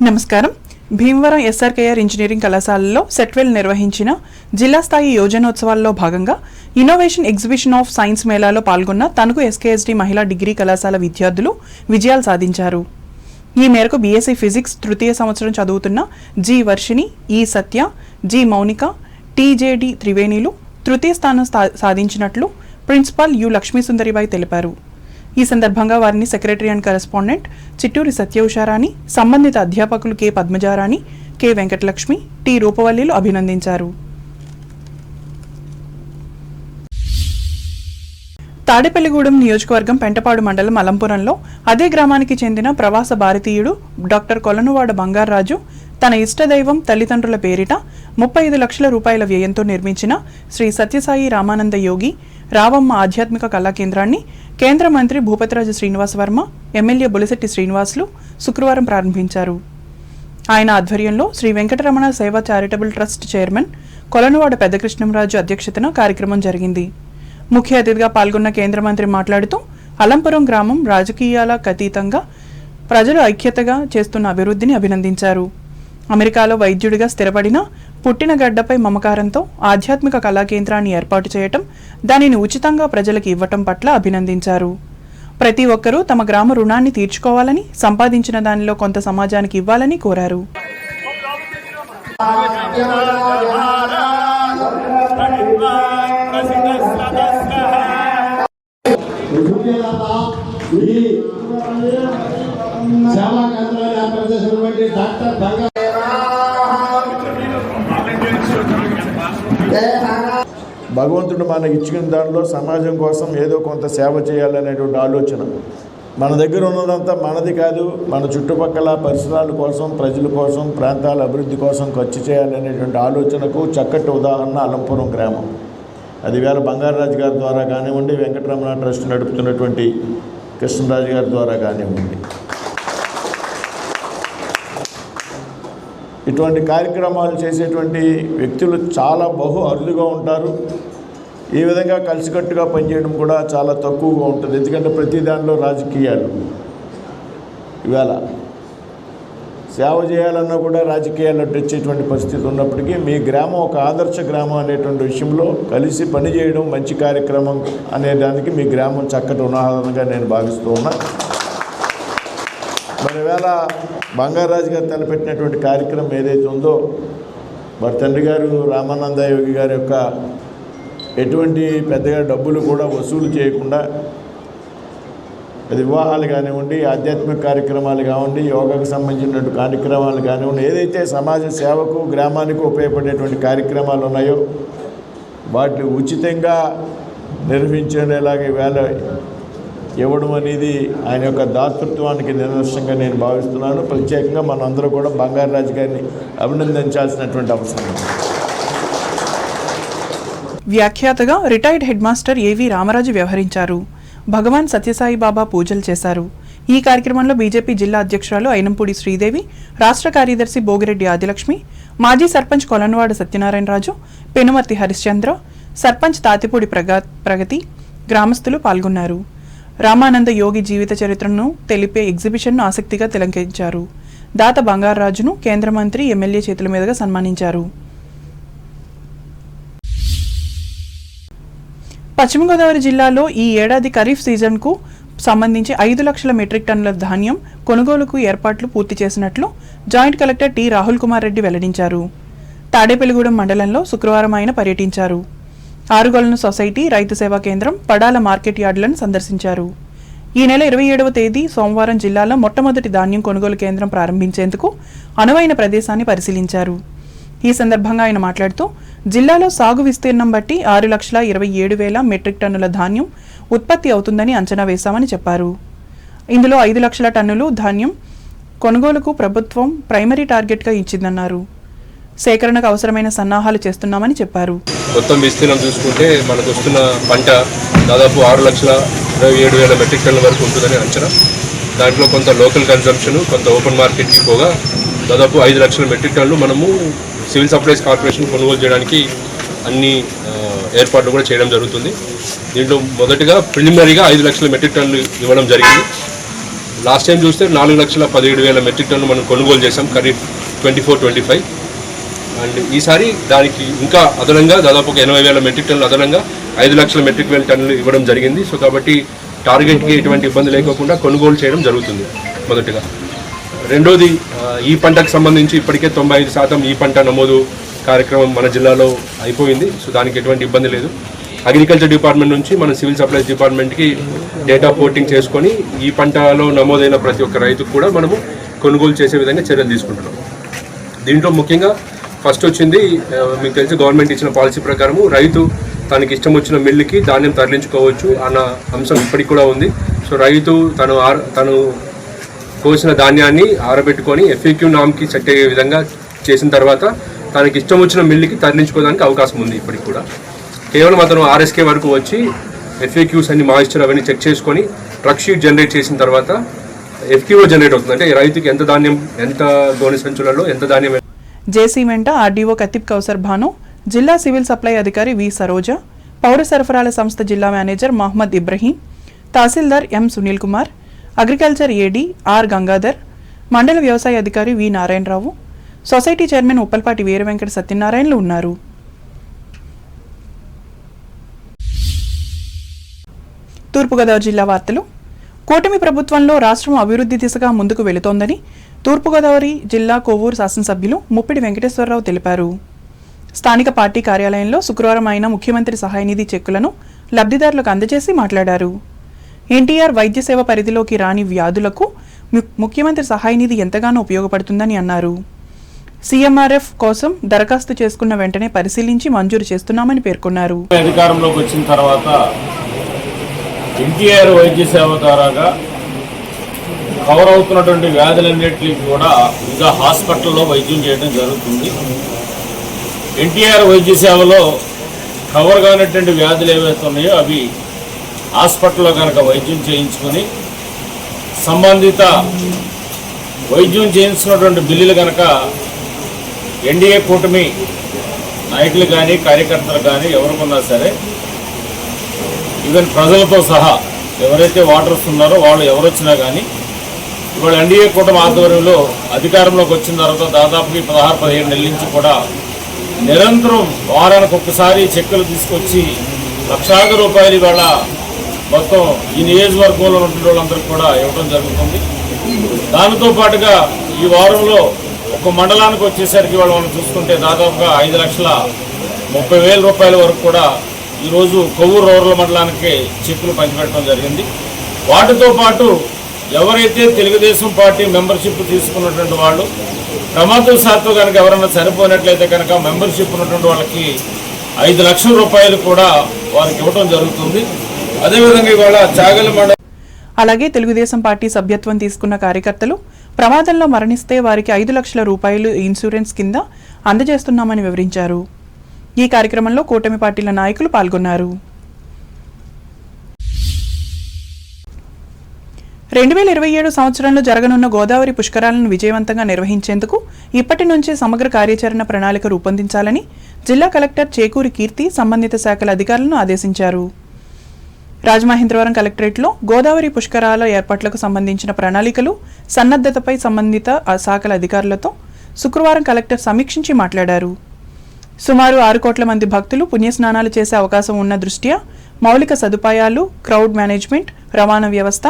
నమస్కారం. Bhimavaram SRKR engineering కళాశాలలో Setwell నిర్వహించిన జిల్లా స్థాయి యోజనోత్సవాల్లో భాగంగా ఇన్నోవేషన్ ఎగ్జిబిషన్ ఆఫ్ సైన్స్ మేళాలో పాల్గొన్న తణుకు ఎస్కేఎస్డి మహిళా డిగ్రీ కళాశాల విద్యార్థులు విజయాలు సాధించారు. ఈ మేరకు బీఎస్సీ ఫిజిక్స్ తృతీయ సంవత్సరం చదువుతున్న జి వర్షిని, ఈ సత్య, జి మౌనిక, టీజేడి త్రివేణిలు తృతీయ స్థానం సాధించినట్లు ప్రిన్సిపాల్ యు లక్ష్మీసుందరిబాయి తెలిపారు. ఈ సందర్భంగా వారిని secretary and correspondent Chitturi Satyausharani, సంబంధిత అధ్యాపకులు K Padmajarani, K Venkatalakshmi, T రూపవల్లిలు అభినందించారు. తాడేపల్లిగూడెం నియోజకవర్గం పెంటపాడు మండలం అలంపురంలో అదే గ్రామానికి చెందిన ప్రవాస భారతీయుడు డాక్టర్ కొలనువాడ బంగారాజు తన ఇష్టదైవం తల్లిదండ్రుల పేరిట 35 లక్షల రూపాయల వ్యయంతో నిర్మించిన శ్రీ సత్యసాయి రామానంద యోగి రావమ్మ ఆధ్యాత్మిక కళా కేంద్రాన్ని కేంద్ర మంత్రి భూపతిరాజు శ్రీనివాస్ వర్మ, ఎమ్మెల్యే బొలిశెట్టి శ్రీనివాసులు శుక్రవారం ప్రారంభించారు. ఆయన ఆధ్వర్యంలో శ్రీ వెంకటరమణ సేవా చారిటబుల్ ట్రస్ట్ చైర్మన్ కొలనువాడ పెద్దకృష్ణంరాజు అధ్యక్షతన కార్యక్రమం జరిగింది. ముఖ్య అతిథిగా పాల్గొన్న కేంద్ర మంత్రి మాట్లాడుతూ అలంపురం గ్రామం రాజకీయాలకు అతీతంగా ప్రజలు ఐక్యతగా చేస్తున్న అభివృద్ధిని అభినందించారు. అమెరికాలో వైద్యుడిగా స్థిరపడిన పుట్టిన గడ్డపై మమకారంతో ఆధ్యాత్మిక కళా కేంద్రాన్ని ఏర్పాటు చేయటం, దానిని ఉచితంగా ప్రజలకు ఇవ్వటం పట్ల అభినందించారు. ప్రతి ఒక్కరూ తమ గ్రామ రుణాన్ని తీర్చుకోవాలని, సంపాదించిన దానిలో కొంత సమాజానికి ఇవ్వాలని కోరారు. భగవంతుడు మనకి ఇచ్చిన దానిలో సమాజం కోసం ఏదో కొంత సేవ చేయాలనేటువంటి ఆలోచన. మన దగ్గర ఉన్నదంతా మనది కాదు, మన చుట్టుపక్కల పరిసరాల కోసం, ప్రజల కోసం, ప్రాంతాల అభివృద్ధి కోసం ఖర్చు చేయాలనేటువంటి ఆలోచనకు చక్కటి ఉదాహరణ అలంపురం గ్రామం. అది వేళ బంగారాజు గారి ద్వారా కానివ్వండి, వెంకటరమణ ట్రస్ట్ నడుపుతున్నటువంటి కృష్ణరాజు గారి ద్వారా కానివ్వండి, ఇటువంటి కార్యక్రమాలు చేసేటువంటి వ్యక్తులు చాలా బహు అరుదుగా ఉంటారు. ఈ విధంగా కలిసికట్టుగా పనిచేయడం కూడా చాలా తక్కువగా ఉంటుంది. ఎందుకంటే ప్రతి దానిలో రాజకీయాలు. ఇవాళ సేవ చేయాలన్నా కూడా రాజకీయాల్లో తెచ్చేటువంటి పరిస్థితి ఉన్నప్పటికీ మీ గ్రామం ఒక ఆదర్శ గ్రామం అనేటువంటి విషయంలో కలిసి పనిచేయడం, మంచి కార్యక్రమం అనేదానికి మీ గ్రామం చక్కటి ఉదాహరణగా నేను భావిస్తూ ఉన్నా. మరి వేళ బంగారాజు గారు తలపెట్టినటువంటి కార్యక్రమం ఏదైతే ఉందో, మరి తండ్రి గారు రామానంద యోగి గారి యొక్క ఎటువంటి పెద్దగా డబ్బులు కూడా వసూలు చేయకుండా, అది వివాహాలు కానివ్వండి, ఆధ్యాత్మిక కార్యక్రమాలు కానివ్వండి, యోగాకు సంబంధించినటువంటి కార్యక్రమాలు కానివ్వండి, ఏదైతే సమాజ సేవకు, గ్రామానికి ఉపయోగపడేటువంటి కార్యక్రమాలు ఉన్నాయో వాటిని ఉచితంగా నిర్వహించేలాగా ఈవేళ ఇవ్వడం అనేది ఆయన యొక్క దాతృత్వానికి నిదర్శనంగా నేను భావిస్తున్నాను. ప్రత్యేకంగా మనందరూ కూడా బంగారాజు గారిని అభినందించాల్సినటువంటి అవసరం. వ్యాఖ్యాతగా రిటైర్డ్ హెడ్ మాస్టర్ ఏవి రామరాజు వ్యవహరించారు. భగవాన్ సత్యసాయి బాబా పూజలు చేశారు. ఈ కార్యక్రమంలో బీజేపీ జిల్లా అధ్యక్షురాలు అయినంపూడి శ్రీదేవి, రాష్ట్ర కార్యదర్శి భోగిరెడ్డి ఆదిలక్ష్మి, మాజీ సర్పంచ్ కొలనువాడ సత్యనారాయణరాజు, పెనుమర్తి హరిశ్చంద్ర, సర్పంచ్ తాతిపూడి ప్రగతి, గ్రామస్తులు పాల్గొన్నారు. రామానంద యోగి జీవిత చరిత్రను తెలిపే ఎగ్జిబిషన్ను ఆసక్తిగా తిలకించారు. దాత బంగారాజును కేంద్ర మంత్రి, ఎమ్మెల్యే చేతుల మీదుగా సన్మానించారు. పశ్చిమ గోదావరి జిల్లాలో ఈ ఏడాది ఖరీఫ్ సీజన్కు సంబంధించి 5 లక్షల మెట్రిక్ టన్నుల ధాన్యం కొనుగోలుకు ఏర్పాట్లు పూర్తి చేసినట్లు joint collector T Rahul Kumar Reddy వెల్లడించారు. తాడేపల్లిగూడెం మండలంలో శుక్రవారం ఆయన పర్యటించారు. ఆరుగొలను సొసైటీ, రైతు సేవా కేంద్రం, పడాల మార్కెట్ యార్డులను సందర్శించారు. ఈ నెల 27వ తేదీ సోమవారం జిల్లాలో మొట్టమొదటి ధాన్యం కొనుగోలు కేంద్రం ప్రారంభించేందుకు అనువైన ప్రదేశాన్ని పరిశీలించారు. ఈ సందర్భంగా ఆయన మాట్లాడుతూ, జిల్లాలో సాగు విస్తీర్ణం బట్టి 6,27,000 మెట్రిక్ టన్నుల ధాన్యం ఉత్పత్తి అవుతుందని అంచనా వేశామని చెప్పారు. ఇందులో 5 లక్షల టన్నులు ధాన్యం కొనుగోలుకు ప్రభుత్వం ప్రైమరీ టార్గెట్గా ఇచ్చిందన్నారు. సేకరణకు అవసరమైన సన్నాహాలు చేస్తున్నామని చెప్పారు. మొత్తం విస్తీర్ణం చూసుకుంటే మనకు వస్తున్న పంట దాదాపు 6,27,000 మెట్రిక్ టన్నుల వరకు ఉంటుందని అంచనా. దాంట్లో కొంత లోకల్ కన్జంప్షన్, కొంత ఓపెన్ మార్కెట్కి పోగా దాదాపు 5 లక్షల మెట్రిక్ టన్నులు మనము సివిల్ సప్లైస్ కార్పొరేషన్ కొనుగోలు చేయడానికి అన్ని ఏర్పాట్లు కూడా చేయడం జరుగుతుంది. దీంట్లో మొదటిగా ప్రిలిమినరీగా 5 లక్షల మెట్రిక్ టన్నులు ఇవ్వడం జరిగింది. లాస్ట్ టైం చూస్తే 4,17,000 మెట్రిక్ టన్ను మనం కొనుగోలు చేసాం ఖరీఫ్ 24-25. అండ్ ఈసారి దానికి ఇంకా అదనంగా దాదాపు 80,000 మెట్రిక్ టన్నులు అదనంగా 5 లక్షల మెట్రిక్ టన్నులు ఇవ్వడం జరిగింది. సో కాబట్టి టార్గెట్కి ఎటువంటి ఇబ్బంది లేకోకుండా కొనుగోలు చేయడం జరుగుతుంది మొదటిగా. రెండోది, ఈ పంటకు సంబంధించి ఇప్పటికే 95% ఈ పంట నమోదు కార్యక్రమం మన జిల్లాలో అయిపోయింది. సో దానికి ఎటువంటి ఇబ్బంది లేదు. అగ్రికల్చర్ డిపార్ట్మెంట్ నుంచి మన సివిల్ సప్లైస్ డిపార్ట్మెంట్కి డేటా పోర్టింగ్ చేసుకొని ఈ పంటలో నమోదైన ప్రతి ఒక్క రైతుకు కూడా మనము కొనుగోలు చేసే విధంగా చర్యలు తీసుకుంటున్నాం. దీంట్లో ముఖ్యంగా ఫస్ట్ వచ్చింది, మీకు తెలిసి గవర్నమెంట్ ఇచ్చిన పాలసీ ప్రకారము రైతు తనకి ఇష్టం వచ్చిన మిల్లుకి ధాన్యం తరలించుకోవచ్చు అన్న అంశం ఇప్పటికి కూడా ఉంది. సో రైతు తను కోసిన ధాన్యాన్ని ఆరబెట్టుకొని FAQ నామ్కి సెట్ అయ్యే విధంగా చేసిన తర్వాత తనకి ఇష్టం వచ్చిన మిల్లుకి తరలించుకోవడానికి అవకాశం ఉంది. ఇప్పటికి కూడా కేవలం అతను RSK వరకు వచ్చి FAQs అన్ని మాయిశ్చర్ అవన్నీ చెక్ చేసుకొని ట్రక్ షీట్ జనరేట్ చేసిన తర్వాత FQO జనరేట్ అవుతుంది. అంటే రైతుకి ఎంత ధాన్యం, ఎంత గోనె సంచులలో ఎంత ధాన్యం. జేసీ వెంట RDO కతిబ్ కౌసర్ భాను, జిల్లా సివిల్ సప్లై అధికారి వి సరోజ, పౌర సరఫరాల సంస్థ జిల్లా మేనేజర్ మహమ్మద్ ఇబ్రహీం, తహసీల్దార్ M Sunil Kumar, agriculture AD R Gangadhar, మండల వ్యవసాయ అధికారి వి నారాయణరావు, సొసైటీ చైర్మన్ ఉప్పల్పాటి వీర వెంకట సత్యనారాయణలు ఉన్నారు. తూర్పుగోదావరి జిల్లా వార్తలు. కూటమి ప్రభుత్వంలో రాష్ట్రం అభివృద్ధి దిశగా ముందుకు వెళుతోందని తూర్పుగోదావరి జిల్లా కొవ్వూరు శాసనసభ్యులు ముప్పిడి వెంకటేశ్వరరావు తెలిపారు. స్థానిక పార్టీ కార్యాలయంలో శుక్రవారం ఆయన ముఖ్యమంత్రి సహాయనిధి చెక్కులను లబ్ధిదారులకు అందజేసి మాట్లాడారు. NTR వైద్య సేవ పరిధిలోకి రాని వ్యాధులకు ముఖ్యమంత్రి సహాయనిధి ఎంతగానో ఉపయోగపడుతుందని అన్నారు. CMRF కోసం దరఖాస్తు చేసుకున్న వెంటనే పరిశీలించి మంజూరు చేస్తున్నామని పేర్కొన్నారు. అధికారంలోకి వచ్చిన తర్వాత NTR వైద్య సేవ ద్వారాగా కవర్ అవుతున్నటువంటి వ్యాధులన్నింటికి కూడా ఇంకా హాస్పిటల్లో వైద్యం చేయడం జరుగుతుంది. NTR వైద్య సేవలో కవర్ కానటువంటి వ్యాధులు ఏవైతే ఉన్నాయో అవి హాస్పిటల్లో కనుక వైద్యం చేయించుకొని సంబంధిత వైద్యం చేయించుకున్నటువంటి బిల్లులు కనుక NDA కూటమి నాయకులు కానీ కార్యకర్తలు కానీ ఎవరుకున్నా సరే, ఈవెన్ ప్రజలతో సహా ఎవరైతే ఓటర్స్ ఉన్నారో వాళ్ళు ఎవరొచ్చినా కానీ ఇవాళ NDA కూటమి ఆధ్వర్యంలో అధికారంలోకి వచ్చిన తర్వాత దాదాపు 16-17 నెలల నుంచి కూడా నిరంతరం వారానికి ఒక్కసారి చెక్కులు తీసుకొచ్చి లక్షలాది రూపాయలు ఇవాళ మొత్తం ఈ నియోజకవర్గంలో ఉన్న వాళ్ళందరికీ కూడా ఇవ్వడం జరుగుతుంది. దానితో పాటుగా ఈ వారంలో ఒక మండలానికి వచ్చేసరికి వాళ్ళు మనం చూసుకుంటే దాదాపుగా 5,30,000 రూపాయల వరకు కూడా ఈరోజు కొవ్వూరు రూరల్ మండలానికి చెక్కులు పంచిపెట్టడం జరిగింది. వాటితో పాటు ఎవరైతే తెలుగుదేశం పార్టీ మెంబర్షిప్ తీసుకున్నటువంటి వాళ్ళు ప్రమాదవశాత్తు కనుక ఎవరైనా చనిపోయినట్లయితే కనుక మెంబర్షిప్ ఉన్నటువంటి వాళ్ళకి 5 లక్షల రూపాయలు కూడా వారికి ఇవ్వడం జరుగుతుంది. అదేవిధంగా ఇవాళ చాగల మండలం. అలాగే తెలుగుదేశం పార్టీ సభ్యత్వం తీసుకున్న కార్యకర్తలు ప్రమాదంలో మరణిస్తే వారికి 5 లక్షల రూపాయలు ఇన్సూరెన్స్ కింద అందజేస్తున్నామని వివరించారు. ఈ కార్యక్రమంలో కూటమి పార్టీల నాయకులు పాల్గొన్నారు. 2027 సంవత్సరంలో జరగనున్న గోదావరి పుష్కరాలను విజయవంతంగా నిర్వహించేందుకు ఇప్పటి నుంచే సమగ్ర కార్యాచరణ ప్రణాళిక రూపొందించాలని జిల్లా కలెక్టర్ చేకూరి కీర్తి సంబంధిత శాఖల అధికారులను ఆదేశించారు. రాజమహేంద్రవరం కలెక్టరేట్లో గోదావరి పుష్కరాల ఏర్పాట్లకు సంబంధించిన ప్రణాళికలు, సన్నద్ధతపై సంబంధిత శాఖల అధికారులతో శుక్రవారం కలెక్టర్ సమీక్షించి మాట్లాడారు. సుమారు 6 కోట్ల మంది భక్తులు పుణ్యస్నానాలు చేసే అవకాశం ఉన్న దృష్ట్యా మౌలిక సదుపాయాలు, క్రౌడ్ మేనేజ్మెంట్, రవాణా వ్యవస్థ,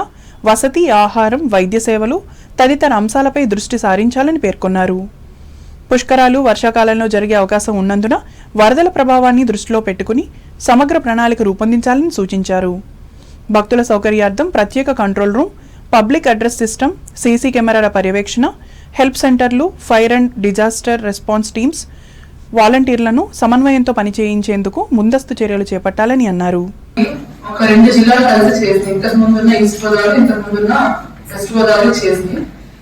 వసతి, ఆహారం, వైద్య సేవలు తదితర అంశాలపై దృష్టి సారించాలని పేర్కొన్నారు. పుష్కరాలు వర్షాకాలంలో జరిగే అవకాశం ఉన్నందున వరదల ప్రభావాన్ని దృష్టిలో పెట్టుకుని సమగ్ర ప్రణాళిక రూపొందించాలని సూచించారు. భక్తుల సౌకర్యార్థం ప్రత్యేక control room, public address system, CC కెమెరాల పర్యవేక్షణ, హెల్ప్ సెంటర్లు, fire and disaster response teams, వాలంటీర్లను సమన్వయంతో పనిచేయించేందుకు ముందస్తు చర్యలు చేపట్టాలని అన్నారు. ఒక 2 జిల్లాలు కలిసి చేసింది. ఇంతకు ముందున్న ఈస్ట్ గోదావరి, ఇంతకు ముందున్న వెస్ట్ గోదావరి చేసింది.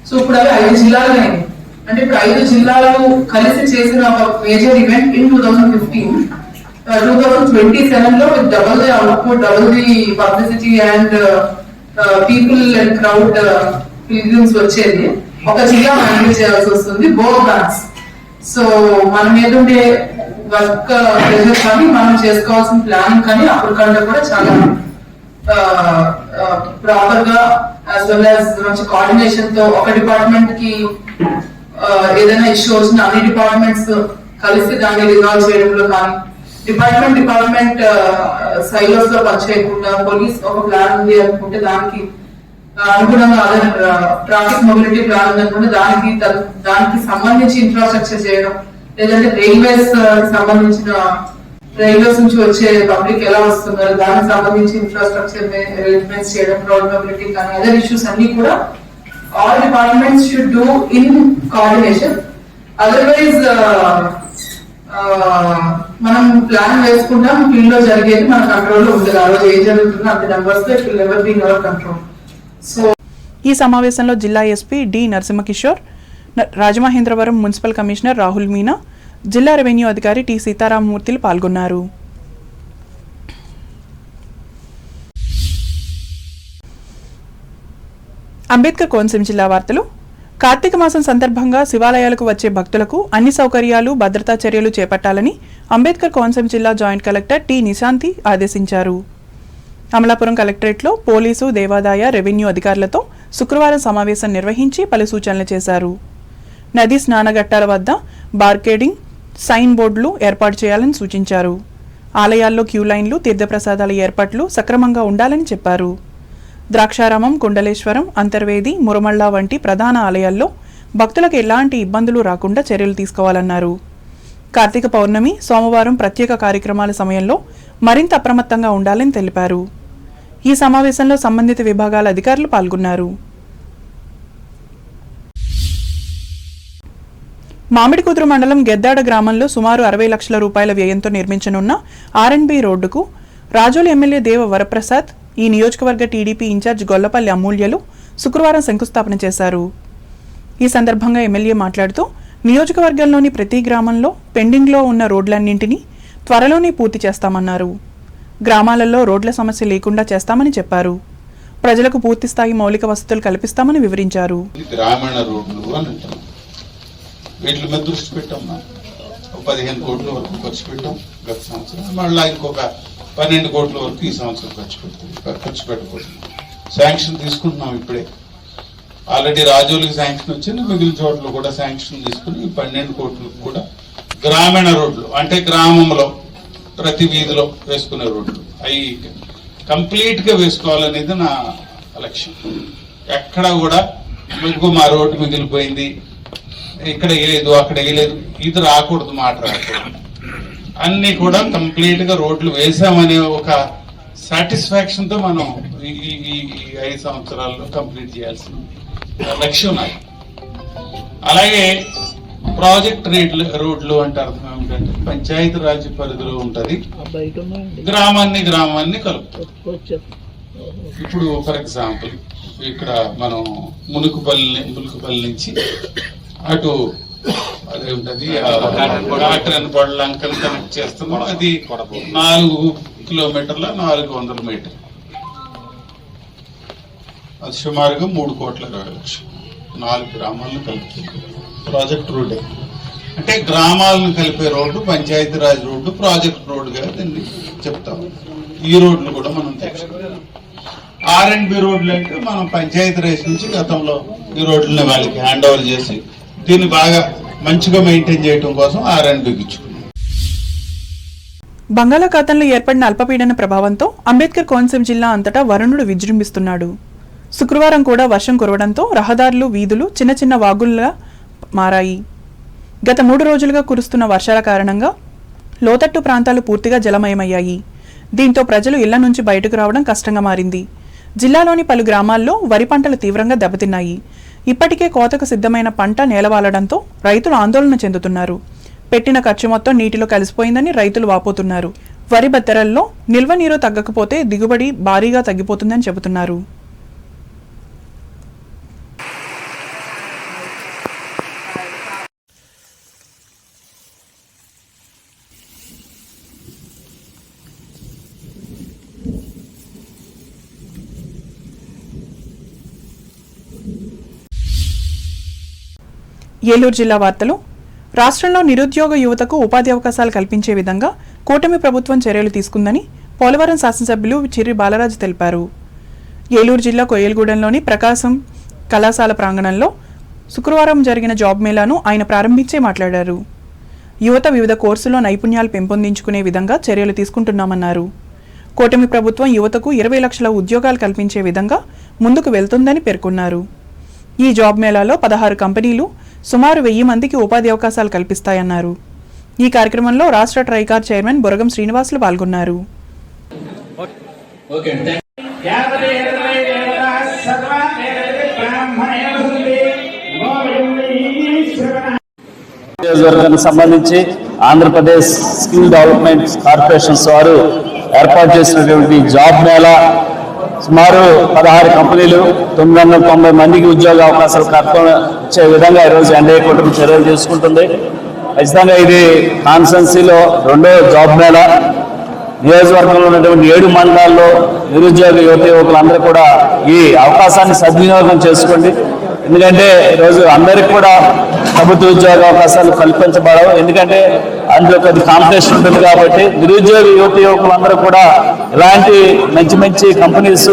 సో ఇప్పుడు అవి 5 జిల్లాలు అయింది. అంటే ఇప్పుడు 5 జిల్లాలు కలిసి చేసిన ఒక మేజర్ ఈవెంట్ ఇన్ 2015. 2027 లో double the output, double the publicity and people and crowd pilgrims వచ్చేది. ఒక జిల్లా మేనేజ్ చేయాల్సి వస్తుంది, బోత్ బ్రాంచ్. సో మన మీద ఉండే వర్క్ ప్రెజర్ కానీ మనం చేసుకోవాల్సిన ప్లాన్ కానీ అప్పటికంటే కూడా చాలా ప్రాపర్ గా యాజ్ వెల్ యాజ్ మంచి కోఆర్డినేషన్ తో ఒక డిపార్ట్మెంట్ కి ఏదైనా ఇష్యూ వచ్చిన అన్ని డిపార్ట్మెంట్స్ కలిసి దాన్ని రిజాల్వ్ చేయడంలో కానీ డిపార్ట్మెంట్ సైలోస్ లో పనిచేయకుండా పోలీస్ ఒక ప్లాన్ ఉంది అనుకుంటే దానికి అనుగుణంగా అదర్ ట్రాఫిక్ మొబిలిటీ ప్లాన్ ఉంది అనుకుంటే దానికి సంబంధించి ఇన్ఫ్రాస్ట్రక్చర్ చేయడం, లేదంటే రైల్వేస్ నుంచి వచ్చే పబ్లిక్ ఎలా వస్తున్నారు దానికి సంబంధించి ఇన్ఫ్రాస్ట్రక్చర్ అరేంజ్మెంట్స్ చేయడం, రోడ్ మొబిలిటీ కానీ అదర్ ఇష్యూస్ అన్ని కూడా all departments should do in coordination. Otherwise, మనం ప్లాన్ వేసుకుంటాం, ఫీల్డ్ లో జరిగేది మన కంట్రోల్ లో ఉంటుంది. ఆ రోజు ఏం జరుగుతుందో అంత numbers it will never be in our control. So ఈ సమావేశంలో జిల్లా SP D Narasimhakishore, Rajamahendravaram municipal commissioner Rahul Meena, జిల్లా రెవెన్యూ అధికారి టి సీతారామమూర్తిలు పాల్గొన్నారు. అంబేద్కర్ కోనసీమ జిల్లా వార్తలు. కార్తీక మాసం సందర్భంగా శివాలయాలకు వచ్చే భక్తులకు అన్ని సౌకర్యాలు, భద్రతా చర్యలు చేపట్టాలని అంబేద్కర్ కోనసీమ జిల్లా జాయింట్ కలెక్టర్ టి నిశాంతి ఆదేశించారు. అమలాపురం కలెక్టరేట్లో పోలీసు, దేవాదాయ, రెవెన్యూ అధికారులతో శుక్రవారం సమావేశం నిర్వహించి పలు సూచనలు చేశారు. నదీ స్నానఘట్టాల వద్ద బార్కేడింగ్, సైన్ బోర్డులు ఏర్పాటు చేయాలని సూచించారు. ఆలయాల్లో క్యూ లైన్లు, తీర్థప్రసాదాల ఏర్పాట్లు సక్రమంగా ఉండాలని చెప్పారు. ద్రాక్షారామం, కుండలేశ్వరం, అంతర్వేది, మురమళ్ళ వంటి ప్రధాన ఆలయాల్లో భక్తులకు ఎలాంటి ఇబ్బందులు రాకుండా చర్యలు తీసుకోవాలన్నారు. కార్తీక పౌర్ణమి, సోమవారం ప్రత్యేక కార్యక్రమాల సమయంలో మరింత అప్రమత్తంగా ఉండాలని తెలిపారు. ఈ సమావేశంలో సంబంధిత విభాగాల అధికారులు పాల్గొన్నారు. మామిడికుదురు మండలం గెద్దాడ గ్రామంలో సుమారు 60 లక్షల రూపాయల వ్యయంతో నిర్మించనున్న R&B రోడ్డుకు రాజోలు ఎమ్మెల్యే దేవ వరప్రసాద్, ఈ నియోజకవర్గ టీడీపీ ఇన్ఛార్జ్ గొల్లపల్లి అమూల్యలు శుక్రవారం శంకుస్థాపన చేశారు. ఈ సందర్భంగా ఎమ్మెల్యే మాట్లాడుతూ నియోజకవర్గంలోని ప్రతి గ్రామంలో పెండింగ్లో ఉన్న రోడ్లన్నింటినీ త్వరలోనే పూర్తి చేస్తామన్నారు. గ్రామాలలో రోడ్ల సమస్య లేకుండా చేస్తామని చెప్పారు. ప్రజలకు పూర్తిస్థాయి మౌలిక వసతులు కల్పిస్తామని వివరించారు. గ్రామీణ రోడ్లు అని వీటి మీద దృష్టి పెట్టాం. 15 కోట్ల వరకు ఖర్చు పెట్టాం గత సంవత్సరం. మళ్ళీ ఇంకొక 12 కోట్ల వరకు ఈ సంవత్సరం ఖర్చు పెట్టబోతున్నాం. శాంక్షన్ తీసుకుంటున్నాం ఇప్పుడే. ఆల్రెడీ రాజోలికి శాంక్షన్ వచ్చింది, మిగిలిన చోట్ల కూడా శాంక్షన్ తీసుకుని 12 కోట్లకు కూడా గ్రామీణ రోడ్లు అంటే గ్రామంలో ప్రతి వీధిలో వేసుకునే రోడ్లు అవి కంప్లీట్ గా వేసుకోవాలనేది నా లక్ష్యం. ఎక్కడ కూడా మీకు మా రోడ్డు మిగిలిపోయింది, ఇక్కడ వేయలేదు, అక్కడ వేయలేదు, ఇది రాకూడదు, మాట రాకూడదు. అన్ని కూడా కంప్లీట్ గా రోడ్లు వేసామనే ఒక సాటిస్ఫాక్షన్ తో మనం ఈ 5 సంవత్సరాల్లో కంప్లీట్ చేయాల్సిన లక్ష్యం నాకు. అలాగే ప్రాజెక్ట్ రోడ్లు అంటే అర్థం ఏమిటంటే పంచాయతీ రాజ్ పరిధిలో ఉంటది, గ్రామాన్ని కలుపుతుంది. ఇప్పుడు ఫర్ ఎగ్జాంపుల్ ఇక్కడ మనం ములుకుపల్లి నుంచి అటు అదేంటది కాటన్ పళ్ళ అంకల్ కనెక్ట్ చేస్తున్నాం. అది 4 కిలోమీటర్ల 400 మీటర్లు. అది సుమారుగా 3,20,00,000. 4 గ్రామాలను కలుపుతుంది ప్రాజెక్ట్ రోడ్డే. అంటే గ్రామాలను కలిపే రోడ్డు పంచాయతీరాజ్ రోడ్డు, ప్రాజెక్ట్ రోడ్డుగా దీన్ని చెప్తాము. ఈ రోడ్లు కూడా మనం తెచ్చుకుంటాం. R&B రోడ్లు అంటే మనం పంచాయతీరాజ్ నుంచి గతంలో ఈ రోడ్లని వాళ్ళకి హ్యాండ్ ఓవర్ చేసి దీన్ని బాగా మంచిగా మెయింటైన్ చేయడం కోసం R&Bకి ఇచ్చుకున్నాం. బంగాళాఖాతంలో ఏర్పడిన అల్పపీడన ప్రభావంతో అంబేద్కర్ కోనసీమ జిల్లా అంతటా వరుణుడు విజృంభిస్తున్నాడు. శుక్రవారం కూడా వర్షం కురవడంతో రహదారులు, వీధులు చిన్న చిన్న వాగుల్లా మారాయి. గత 3 రోజులుగా కురుస్తున్న వర్షాల కారణంగా లోతట్టు ప్రాంతాలు పూర్తిగా జలమయమయ్యాయి. దీంతో ప్రజలు ఇళ్ల నుంచి బయటకు రావడం కష్టంగా మారింది. జిల్లాలోని పలు గ్రామాల్లో వరి పంటలు తీవ్రంగా దెబ్బతిన్నాయి. ఇప్పటికే కోతకు సిద్ధమైన పంట నేలవాలడంతో రైతులు ఆందోళన చెందుతున్నారు. పెట్టిన ఖర్చు మొత్తం నీటిలో కలిసిపోయిందని రైతులు వాపోతున్నారు. వరి బత్తెరల్లో నిల్వ నీరు తగ్గకపోతే దిగుబడి భారీగా తగ్గిపోతుందని చెబుతున్నారు. ఏలూరు జిల్లా వార్తలు. రాష్ట్రంలో నిరుద్యోగ యువతకు ఉపాధి అవకాశాలు కల్పించే విధంగా కూటమి ప్రభుత్వం చర్యలు తీసుకుందని పోలవరం శాసనసభ్యులు చిర్రి బాలరాజు తెలిపారు. ఏలూరు జిల్లా కొయ్యలగూడెంలోని ప్రకాశం కళాశాల ప్రాంగణంలో శుక్రవారం జరిగిన జాబ్ మేళాను ఆయన ప్రారంభించే మాట్లాడారు. యువత వివిధ కోర్సుల్లో నైపుణ్యాలు పెంపొందించుకునే విధంగా చర్యలు తీసుకుంటున్నామన్నారు. కూటమి ప్రభుత్వం యువతకు 20 లక్షల ఉద్యోగాలు కల్పించే విధంగా ముందుకు వెళ్తుందని పేర్కొన్నారు. ఈ జాబ్ మేళాలో 16 కంపెనీలు సుమారు 1000 మందికి ఉపాధి అవకాశాలు కల్పిస్తాయన్నారు. ఈ కార్యక్రమంలో రాష్ట్ర ట్రైకార్ చైర్మన్ బొరగం శ్రీనివాసులు పాల్గొన్నారు. నియోజకవర్గానికి సంబంధించి ఆంధ్రప్రదేశ్ స్కిల్ డెవలప్మెంట్ కార్పొరేషన్స్ వారు ఏర్పాటు చేసినటువంటి జాబ్ మేళా సుమారు 16 కంపెనీలు 990 మందికి ఉద్యోగ అవకాశాలు కల్పించే విధంగా ఈరోజు ఎన్డీఏ కూటమి చర్యలు తీసుకుంటుంది. ఖచ్చితంగా ఇది కాన్స్టిట్యున్సీలో 2వ జాబ్ మేళా. నియోజకవర్గంలో ఉన్నటువంటి 7 మండలాల్లో నిరుద్యోగ యువకులందరూ కూడా ఈ అవకాశాన్ని సద్వినియోగం చేసుకోండి. ఎందుకంటే ఈరోజు అందరికీ కూడా ప్రభుత్వ ఉద్యోగ అవకాశాలు కల్పించబడవు. ఎందుకంటే అందులో కొద్ది కాంపిటీషన్ ఉంటుంది కాబట్టి నిరుద్యోగ యువకులందరూ కూడా ఇలాంటి మంచి మంచి కంపెనీస్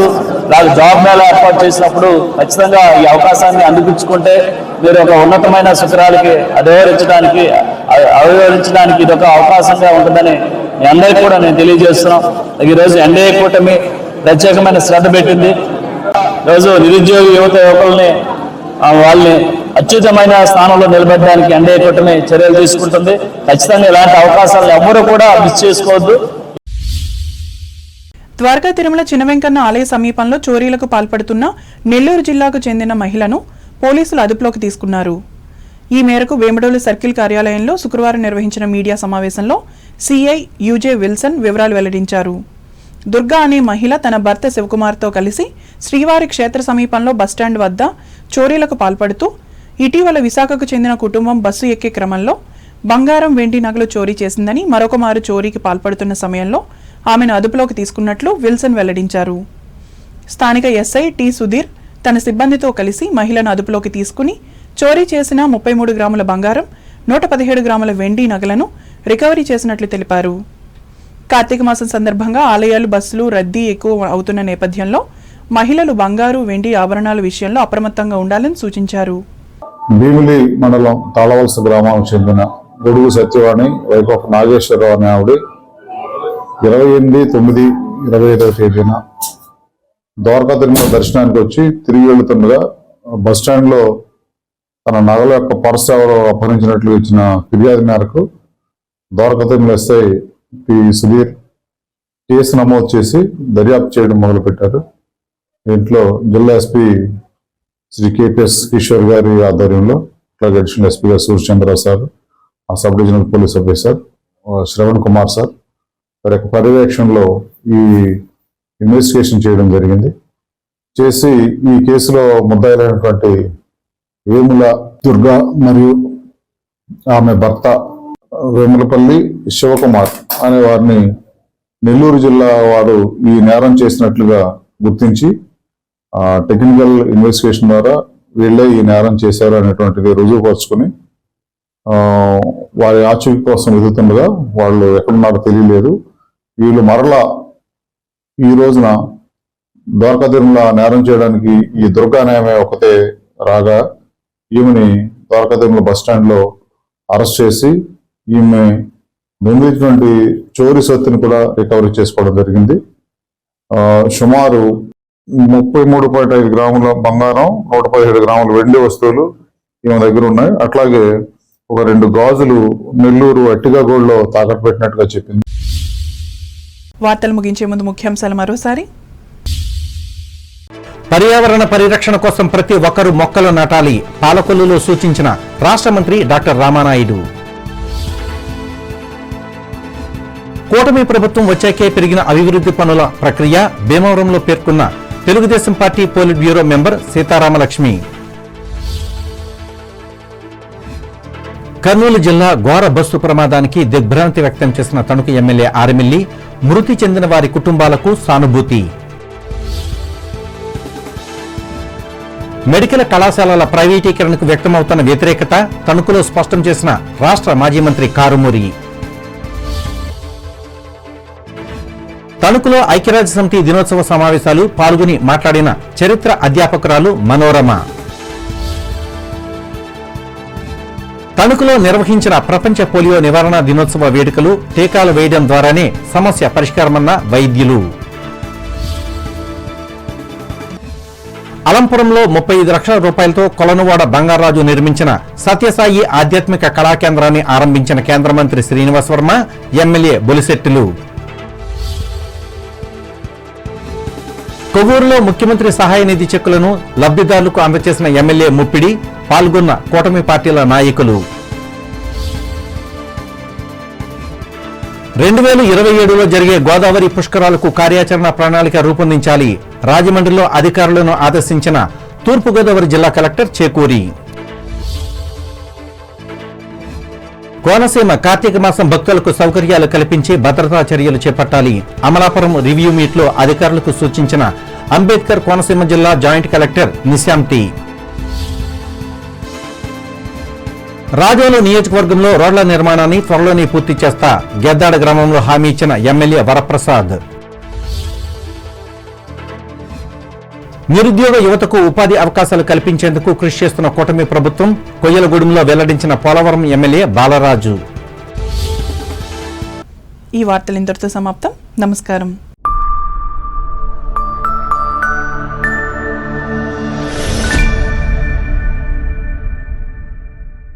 జాబ్ మేళా ఏర్పాటు చేసినప్పుడు ఖచ్చితంగా ఈ అవకాశాన్ని అందిపుచ్చుకుంటే మీరు ఒక ఉన్నతమైన శిఖరాలకి అధిరోహించడానికి ఇది ఒక అవకాశంగా ఉంటుందని మీ అందరికీ కూడా నేను తెలియజేస్తున్నాం. ఈరోజు ఎన్డీఏ కూటమి ప్రత్యేకమైన శ్రద్ధ పెట్టింది. ఈరోజు నిరుద్యోగ యువకుల్ని వాళ్ళని అత్యుత్తమైన స్థానంలో నిలబెట్టడానికి ఎన్డీఏ కూటమి చర్యలు తీసుకుంటుంది. ఖచ్చితంగా ఇలాంటి అవకాశాలను ఎవరు కూడా మిస్ చేసుకోవద్దు. ద్వారకా తిరుమల చిన్న వెంకన్న ఆలయ సమీపంలో చోరీలకు పాల్పడుతున్న నెల్లూరు జిల్లాకు చెందిన మహిళను పోలీసులు అదుపులోకి తీసుకున్నారు. ఈ మేరకు వేముడోలు సర్కిల్ కార్యాలయంలో శుక్రవారం నిర్వహించిన మీడియా సమావేశంలో సిఐ యూజే విల్సన్ వివరాలు వెల్లడించారు. దుర్గా అనే మహిళ తన భర్త శివకుమార్తో కలిసి శ్రీవారి క్షేత్ర సమీపంలో బస్టాండ్ వద్ద చోరీలకు పాల్పడుతూ ఇటీవల విశాఖకు చెందిన కుటుంబం బస్సు ఎక్కే క్రమంలో బంగారం వెండి నగలు చోరీ చేసిందని, మరొకమారు చోరీకి పాల్పడుతున్న సమయంలో ఆమెను అదుపులోకి తీసుకున్నట్లు విల్సన్ వెల్లడించారు. స్థానిక ఎస్ఐ టి సుధీర్ తన సిబ్బందితో కలిసి మహిళను అదుపులోకి తీసుకుని చోరీ చేసిన 33 గ్రాముల బంగారం, 117 గ్రాముల వెండి నగలను రికవరీ చేసినట్లు తెలిపారు. కార్తీక మాసం సందర్భంగా ఆలయాలు, బస్సులు రద్దీ ఎక్కువ అవుతున్న నేపథ్యంలో మహిళలు బంగారు, వెండి ఆభరణాల విషయంలో అప్రమత్తంగా ఉండాలని సూచించారు. భీమిలి మండలం తాళవలస గ్రామానికి చెందిన గొడుగు సత్యవాణి, వైఫ్ ఆఫ్ నాగేశ్వరరావు అనే ఆవిడ 28/9/25 తేదీన ద్వారకా తిరుమల దర్శనానికి వచ్చి తిరిగి వెళుతుండగా బస్టాండ్లో తన నగల యొక్క పర్స్ ఎవరో అపహరించినట్లు ఇచ్చిన ఫిర్యాదు మేరకు Dwaraka Tirumala SI P Sudheer case నమోదు చేసి దర్యాప్తు చేయడం మొదలుపెట్టారు. దీంట్లో జిల్లా ఎస్పీ శ్రీ కేపీఎస్ కిషోర్ గారి ఆధ్వర్యంలో, అలాగే అడిషనల్ ఎస్పీ గారు సూర్యచంద్రరావు సార్, ఆ sub divisional police officer Shravan Kumar sir వారి యొక్క పర్యవేక్షణలో ఈ ఇన్వెస్టిగేషన్ చేయడం జరిగింది. చేసి ఈ కేసులో ముద్దాయిలైనటువంటి వేముల దుర్గా మరియు ఆమె భర్త వేములపల్లి శివకుమార్ అనే వారిని నెల్లూరు జిల్లా వారు ఈ నేరం చేసినట్లుగా గుర్తించి టెక్నికల్ ఇన్వెస్టిగేషన్ ద్వారా వీళ్ళే ఈ నేరం చేశారు అనేటువంటిది రుజువుపరుచుకొని వారి ఆచూకీ కోసం వెతుకుతుండగా వాళ్ళు ఎక్కడున్నారో తెలియలేదు. వీళ్ళు మరలా ఈ రోజున ద్వారకా తిరుమల నేరం చేయడానికి ఈ దుర్గా నేమే ఒకతే రాగా ఈమెని ద్వారకా తిరుమల బస్టాండ్ లో అరెస్ట్ చేసి ఈమె దొంగిలించినటువంటి చోరీ సొత్తుని కూడా రికవరీ చేసుకోవడం జరిగింది. సుమారు 33.5 గ్రాముల బంగారం, 117 గ్రాముల వెండి వస్తువులు ఈమె దగ్గర ఉన్నాయి. అట్లాగే ఒక 2 గాజులు నెల్లూరు అట్టిగా గోల్డ్లో తాకట్టు పెట్టినట్టుగా చెప్పింది. వార్తలు ముగించే ముందు ముఖ్యాంశాలు మరోసారి. పర్యావరణ పరిరక్షణ కోసం ప్రతి ఒక్కరూ మొక్కలు నాటాలి, పాలకొల్లులో సూచించిన రాష్ట్ర మంత్రి డాక్టర్ రామానాయుడు. కూటమి ప్రభుత్వం వచ్చాకే పెరిగిన అభివృద్ధి పనుల ప్రక్రియ భీమవరంలో పేర్కొన్న Telugu Desam party polit bureau member Seetharamalakshmi. Kurnool జిల్లా ఘోర బస్సు ప్రమాదానికి దిగ్భ్రాంతి వ్యక్తం చేసిన తణుకు ఎమ్మెల్యే ఆర్ఎమ్మెల్యే, మృతి చెందిన వారి కుటుంబాలకు సానుభూతి. మెడికల్ కళాశాలల ప్రైవేటీకరణకు వ్యక్తమవుతున్న వ్యతిరేకత తణుకులో స్పష్టం చేసిన రాష్ట్ర మాజీ మంత్రి కారుమూరి. తణుకులో ఐక్యరాజ్య సమితి దినోత్సవ సమావేశాలు పాల్గొని మాట్లాడిన చరిత్ర అధ్యాపకురాలు మనోరమ. తణుకులో నిర్వహించిన ప్రపంచ పోలియో నివారణ దినోత్సవ వేడుకలు టీకాలు వేయడం ద్వారానే సమస్య పరిష్కారమన్న వైద్యులు. అలంపురంలో 35 లక్షల రూపాయలతో కొలనువాడ బంగారాజు నిర్మించిన సత్యసాయి ఆధ్యాత్మిక కళాకేంద్రాన్ని ఆరంభించిన కేంద్ర మంత్రి శ్రీనివాస్ వర్మ, ఎమ్మెల్యే బొలిశెట్టిలు. కొవ్వూరులో ముఖ్యమంత్రి సహాయ నిధి చెక్కులను లబ్ధిదారులకు అందజేసిన ఎమ్మెల్యే ముప్పిడి, పాల్గొన్న కూటమి పార్టీల నాయకులు. 2027లో జరిగే గోదావరి పుష్కరాలకు కార్యాచరణ ప్రణాళిక రూపొందించాలి. రాజమండ్రిలో అధికారులను ఆదేశించిన తూర్పుగోదావరి జిల్లా కలెక్టర్ చేకూరి. కోనసీమ కార్తీక మాసం భక్తులకు సౌకర్యాలు కల్పించి భద్రతా చర్యలు చేపట్టాలి. అమలాపురం రివ్యూ మీట్లో అధికారులకు సూచించిన అంబేద్కర్ కోనసీమ జిల్లా జాయింట్ కలెక్టర్ నిశాంతి. రాజోలు నియోజకవర్గంలో రోడ్ల నిర్మాణాన్ని త్వరలోనే పూర్తి చేస్తా, గెద్దాడ గ్రామంలో హామీ ఇచ్చిన ఎమ్మెల్యే వరప్రసాద్. నిరుద్యోగ యువతకు ఉపాధి అవకాశాలు కల్పించేందుకు కృషి చేస్తున్న కూటమి ప్రభుత్వం, కొయ్యలగూడెంలో వెల్లడించిన పోలవరం ఎమ్మెల్యే బాలరాజు. ఈ వార్తలు ఇంతటితో సమాప్తం. నమస్కారం.